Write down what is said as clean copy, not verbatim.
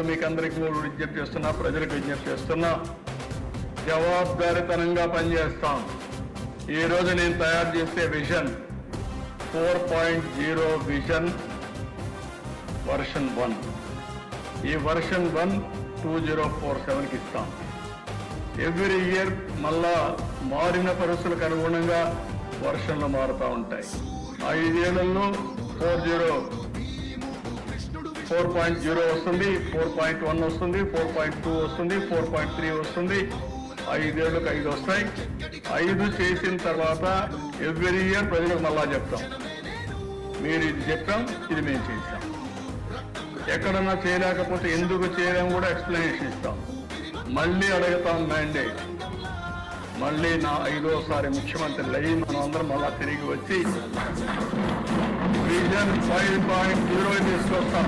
మీకు అందరికీ విజ్ఞప్తి చేస్తున్నా, ప్రజలకు విజ్ఞప్తి చేస్తున్నా, జవాబుదారీతనంగా పనిచేస్తాం. ఈరోజు నేను తయారు చేసే విజన్ 4.0 విజన్ వర్షన్ 1. ఈ వర్షన్ 1 2047కి ఇస్తాం. ఎవ్రీ ఇయర్ మళ్ళా మారిన పరిస్థితులకు అనుగుణంగా వర్షన్లు మారుతూ ఉంటాయి. 5 ఏళ్లలో 4.0 వస్తుంది, 4.1 వస్తుంది, 4.2 వస్తుంది, 4.3 వస్తుంది. 5 ఏళ్ళకు 5 వస్తాయి. 5 చేసిన తర్వాత ఎవ్రీ ఇయర్ ప్రజలకు మళ్ళా చెప్తాం, మీరు ఇది చెప్పాం, ఇది మేము చేస్తాం. ఎక్కడన్నా చేయలేకపోతే ఎందుకు చేయలేము కూడా ఎక్స్ప్లెనేషన్ ఇస్తాం. మళ్ళీ అడుగుతాం మ్యాండేట్. మళ్ళీ నా 5వసారి ముఖ్యమంత్రి అయ్యి మనం అందరం మళ్ళా తిరిగి వచ్చి విజన్ 5.0 తీసుకొస్తాం.